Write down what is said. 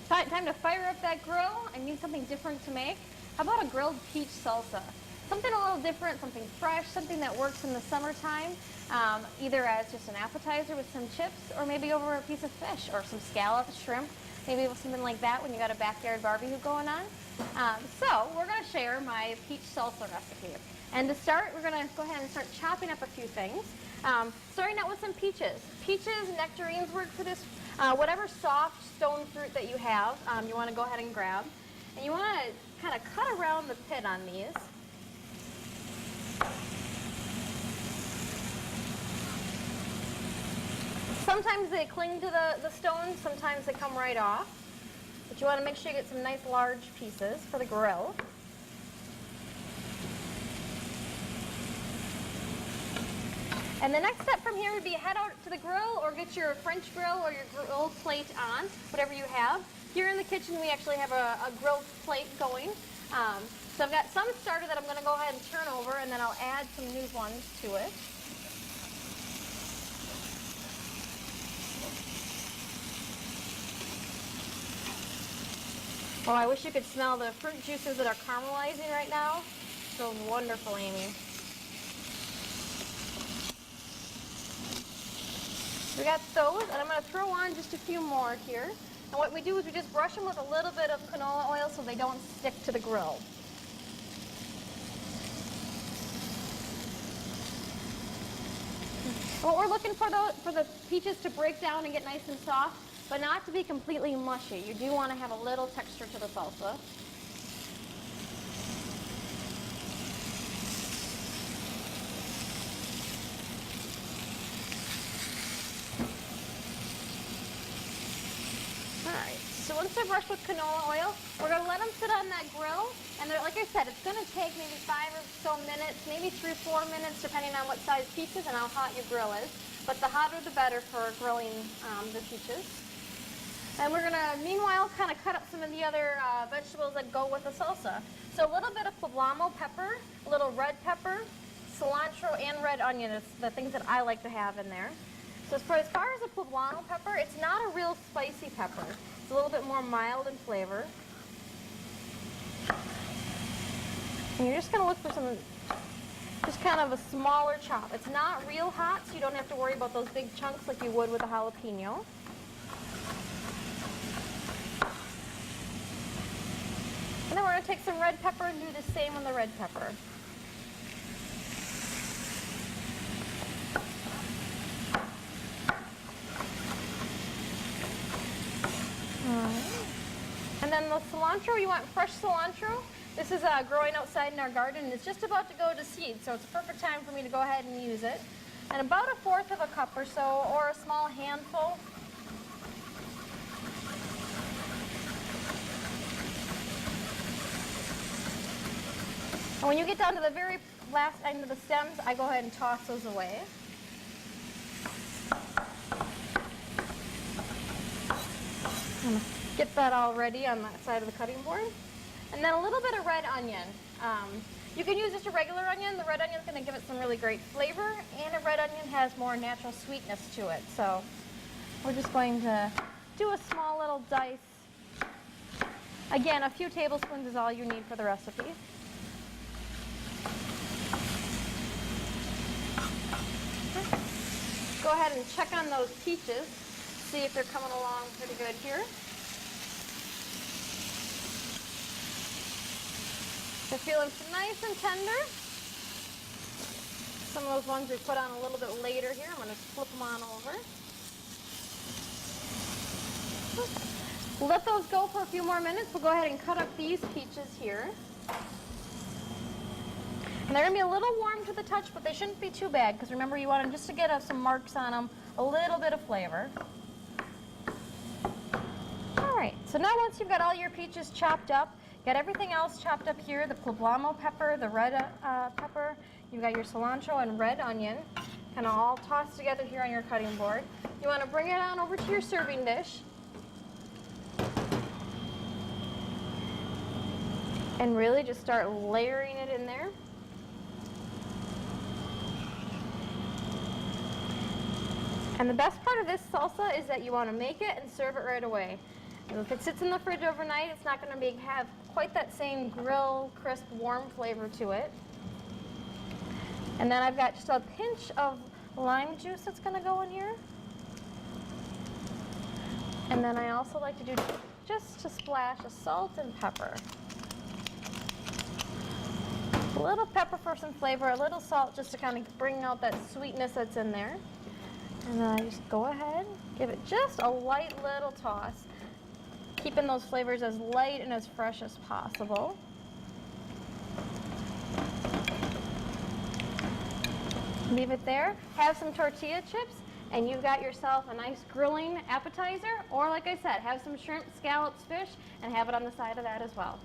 Time to fire up that grill. I need something different to make. How about a grilled peach salsa? Something a little different, something fresh, something that works in the summertime, either as just an appetizer with some chips, or maybe over a piece of fish, or some scallops, shrimp, maybe with something like that when you got a backyard barbecue going on. So we're going to share my peach salsa recipe. And to start, we're going to go ahead and start chopping up a few things. Starting out with some peaches. Peaches, nectarines work for this. Whatever soft stone fruit that you have, you want to go ahead and grab. And you want to kind of cut around the pit on these. Sometimes they cling to the stones, sometimes they come right off. But you want to make sure you get some nice large pieces for the grill. And the next step from here would be head out to the grill or get your French grill or your grill plate on, whatever you have. Here in the kitchen we actually have a grill plate going. So I've got some starter that I'm going to go ahead and turn over, and then I'll add some new ones to it. Oh, I wish you could smell the fruit juices that are caramelizing right now. It smells wonderful, Amy. We got those, and I'm going to throw on just a few more here. And what we do is we just brush them with a little bit of canola oil so they don't stick to the grill. And what we're looking for the peaches to break down and get nice and soft, but not to be completely mushy. You do want to have a little texture to the salsa. Alright, so once they're brushed with canola oil, we're going to let them sit on that grill. And like I said, it's going to take maybe 5 or so minutes, maybe 3 or 4 minutes, depending on what size peaches and how hot your grill is. But the hotter the better for grilling the peaches. And we're going to, meanwhile, kind of cut up some of the other vegetables that go with the salsa. So a little bit of poblano pepper, a little red pepper, cilantro, and red onion is the things that I like to have in there. So as far as the poblano pepper, it's not a real spicy pepper. It's a little bit more mild in flavor. And you're just going to look for some, just kind of a smaller chop. It's not real hot, so you don't have to worry about those big chunks like you would with a jalapeno. And then we're going to take some red pepper and do the same on the red pepper. And then the cilantro, you want fresh cilantro. This is growing outside in our garden, and it's just about to go to seed, so it's a perfect time for me to go ahead and use it. And about 1/4 of a cup or so, or a small handful. And when you get down to the very last end of the stems, I go ahead and toss those away. Get that all ready on that side of the cutting board. And then a little bit of red onion. You can use just a regular onion. The red onion is going to give it some really great flavor, and a red onion has more natural sweetness to it. So we're just going to do a small little dice. Again, a few tablespoons is all you need for the recipe. Go ahead and check on those peaches. See if they're coming along pretty good here. They're feeling nice and tender. Some of those ones we put on a little bit later here. I'm going to flip them on over. We'll let those go for a few more minutes. We'll go ahead and cut up these peaches here. And they're going to be a little warm to the touch, but they shouldn't be too bad, because remember, you want them just to get some marks on them, a little bit of flavor. All right, so now once you've got all your peaches chopped up, got everything else chopped up here, the poblano pepper, the red pepper, you've got your cilantro and red onion, kind of all tossed together here on your cutting board. You want to bring it on over to your serving dish. And really just start layering it in there. And the best part of this salsa is that you want to make it and serve it right away. If it sits in the fridge overnight, it's not going to have quite that same grill, crisp, warm flavor to it. And then I've got just a pinch of lime juice that's going to go in here. And then I also like to do just a splash of salt and pepper. A little pepper for some flavor, a little salt just to kind of bring out that sweetness that's in there. And then I just go ahead, give it just a light little toss, keeping those flavors as light and as fresh as possible. Leave it there, have some tortilla chips, and you've got yourself a nice grilling appetizer, or like I said, have some shrimp, scallops, fish, and have it on the side of that as well.